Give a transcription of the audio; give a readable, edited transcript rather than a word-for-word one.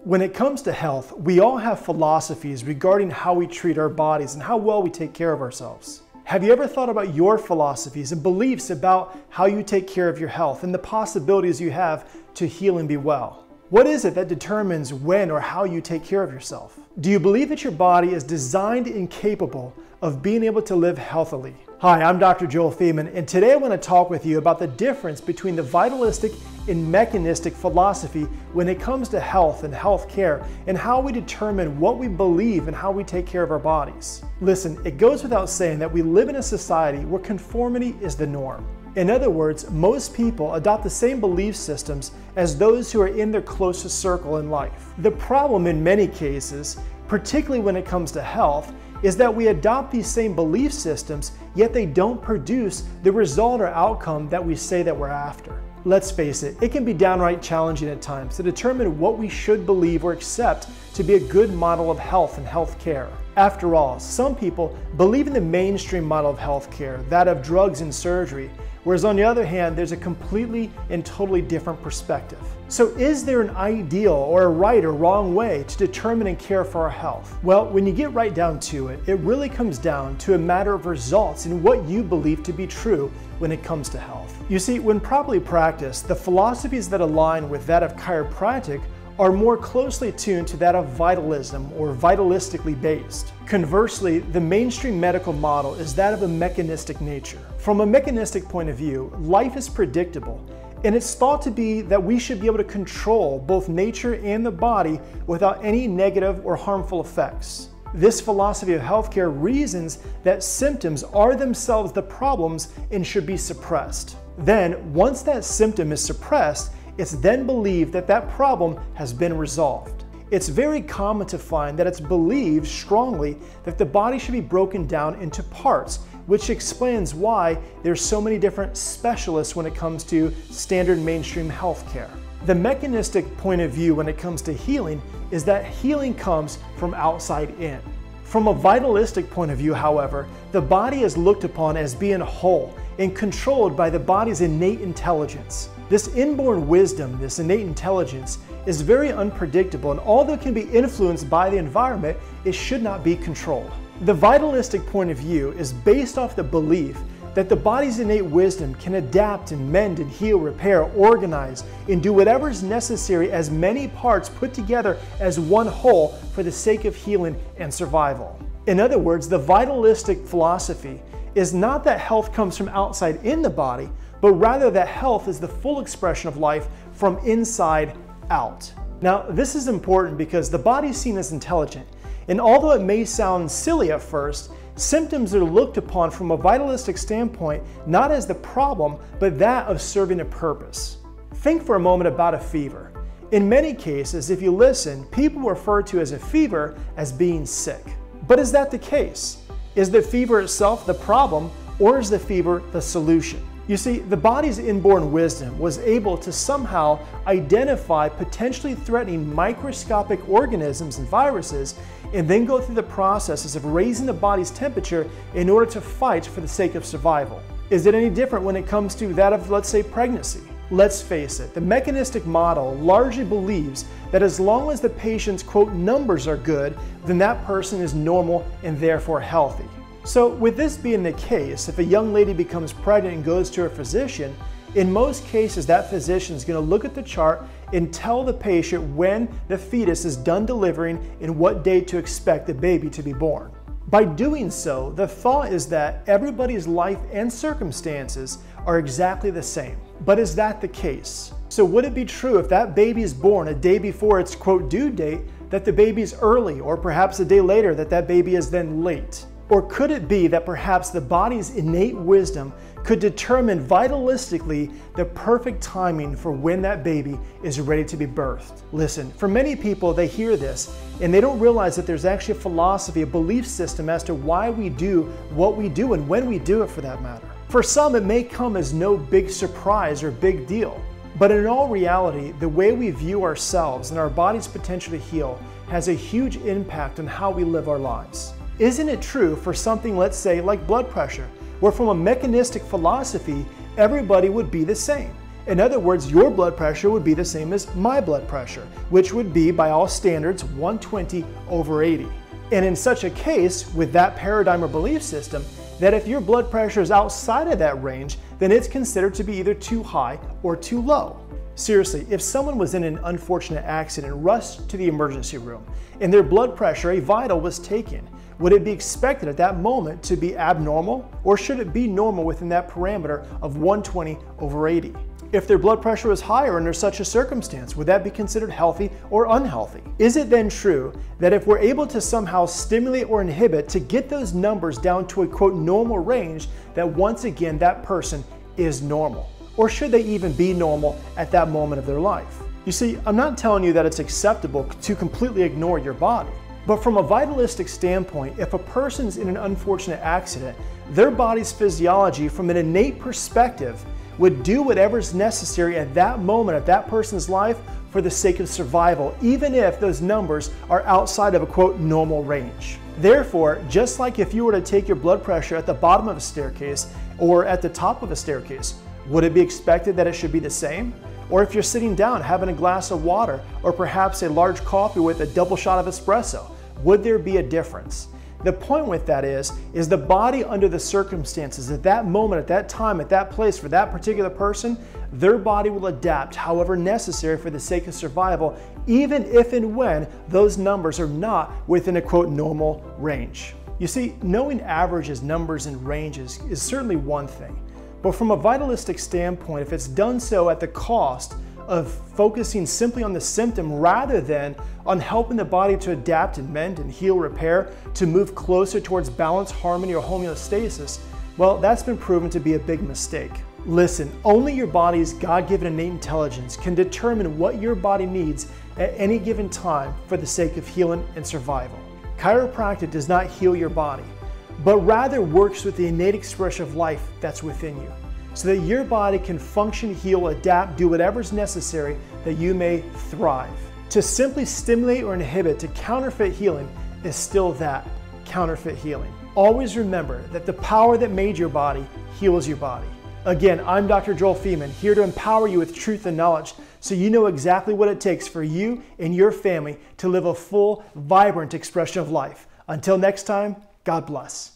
When it comes to health, we all have philosophies regarding how we treat our bodies and how well we take care of ourselves. Have you ever thought about your philosophies and beliefs about how you take care of your health and the possibilities you have to heal and be well? What is it that determines when or how you take care of yourself? Do you believe that your body is designed and capable of being able to live healthily? Hi, I'm Dr. Feeman, and today I want to talk with you about the difference between the vitalistic and mechanistic philosophy when it comes to health and health care and how we determine what we believe and how we take care of our bodies. Listen, it goes without saying that we live in a society where conformity is the norm. In other words, most people adopt the same belief systems as those who are in their closest circle in life. The problem in many cases, particularly when it comes to health, is that we adopt these same belief systems, yet they don't produce the result or outcome that we say that we're after. Let's face it, it can be downright challenging at times to determine what we should believe or accept to be a good model of health and health care. After all, some people believe in the mainstream model of health care, that of drugs and surgery, whereas on the other hand, there's a completely and totally different perspective. So is there an ideal or a right or wrong way to determine and care for our health? Well, when you get right down to it, it really comes down to a matter of results and what you believe to be true when it comes to health. You see, when properly practiced, the philosophies that align with that of chiropractic are more closely tuned to that of vitalism or vitalistically based. Conversely, the mainstream medical model is that of a mechanistic nature. From a mechanistic point of view, life is predictable, and it's thought to be that we should be able to control both nature and the body without any negative or harmful effects. This philosophy of healthcare reasons that symptoms are themselves the problems and should be suppressed. Then, once that symptom is suppressed, it's then believed that that problem has been resolved. It's very common to find that it's believed strongly that the body should be broken down into parts, which explains why there's so many different specialists when it comes to standard mainstream healthcare. The mechanistic point of view when it comes to healing is that healing comes from outside in. From a vitalistic point of view, however, the body is looked upon as being whole and controlled by the body's innate intelligence. This inborn wisdom, this innate intelligence, is very unpredictable, and although it can be influenced by the environment, it should not be controlled. The vitalistic point of view is based off the belief that the body's innate wisdom can adapt and mend and heal, repair, organize, and do whatever is necessary as many parts put together as one whole for the sake of healing and survival. In other words, the vitalistic philosophy is not that health comes from outside in the body, but rather that health is the full expression of life from inside out. Now, this is important because the body is seen as intelligent, and although it may sound silly at first, symptoms are looked upon from a vitalistic standpoint not as the problem, but that of serving a purpose. Think for a moment about a fever. In many cases, if you listen, people refer to as a fever as being sick. But is that the case? Is the fever itself the problem, or is the fever the solution? You see, the body's inborn wisdom was able to somehow identify potentially threatening microscopic organisms and viruses and then go through the processes of raising the body's temperature in order to fight for the sake of survival. Is it any different when it comes to that of, let's say, pregnancy? Let's face it, the mechanistic model largely believes that as long as the patient's, quote, numbers are good, then that person is normal and therefore healthy. So with this being the case, if a young lady becomes pregnant and goes to her physician, in most cases that physician is going to look at the chart and tell the patient when the fetus is done delivering and what date to expect the baby to be born. By doing so, the thought is that everybody's life and circumstances are exactly the same. But is that the case? So would it be true if that baby is born a day before its, quote, due date, that the baby's early, or perhaps a day later that that baby is then late? Or could it be that perhaps the body's innate wisdom could determine vitalistically the perfect timing for when that baby is ready to be birthed? Listen, for many people, they hear this and they don't realize that there's actually a philosophy, a belief system as to why we do what we do and when we do it for that matter. For some, it may come as no big surprise or big deal. But in all reality, the way we view ourselves and our body's potential to heal has a huge impact on how we live our lives. Isn't it true for something, let's say, like blood pressure, where from a mechanistic philosophy, everybody would be the same? In other words, your blood pressure would be the same as my blood pressure, which would be, by all standards, 120/80. And in such a case, with that paradigm or belief system, that if your blood pressure is outside of that range, then it's considered to be either too high or too low. Seriously, if someone was in an unfortunate accident and rushed to the emergency room and their blood pressure, a vital, was taken, would it be expected at that moment to be abnormal, or should it be normal within that parameter of 120/80? If their blood pressure is higher under such a circumstance, would that be considered healthy or unhealthy? Is it then true that if we're able to somehow stimulate or inhibit to get those numbers down to a quote normal range, that once again that person is normal? Or should they even be normal at that moment of their life? You see, I'm not telling you that it's acceptable to completely ignore your body. But from a vitalistic standpoint, if a person's in an unfortunate accident, their body's physiology from an innate perspective would do whatever's necessary at that moment of that person's life for the sake of survival, even if those numbers are outside of a quote normal range. Therefore, just like if you were to take your blood pressure at the bottom of a staircase or at the top of a staircase, would it be expected that it should be the same? Or if you're sitting down having a glass of water or perhaps a large coffee with a double shot of espresso, would there be a difference? The point with that is the body under the circumstances at that moment, at that time, at that place, for that particular person, their body will adapt however necessary for the sake of survival, even if and when those numbers are not within a quote normal range. You see, knowing averages, numbers, and ranges is certainly one thing. But from a vitalistic standpoint, if it's done so at the cost of focusing simply on the symptom rather than on helping the body to adapt and mend and heal, repair, to move closer towards balance, harmony, or homeostasis, well, that's been proven to be a big mistake. Listen, only your body's God-given innate intelligence can determine what your body needs at any given time for the sake of healing and survival. Chiropractic does not heal your body, but rather works with the innate expression of life that's within you, so that your body can function, heal, adapt, do whatever's necessary that you may thrive. To simply stimulate or inhibit to counterfeit healing is still that, counterfeit healing. Always remember that the power that made your body heals your body. Again, I'm Dr. Joel Feeman, here to empower you with truth and knowledge so you know exactly what it takes for you and your family to live a full, vibrant expression of life. Until next time, God bless.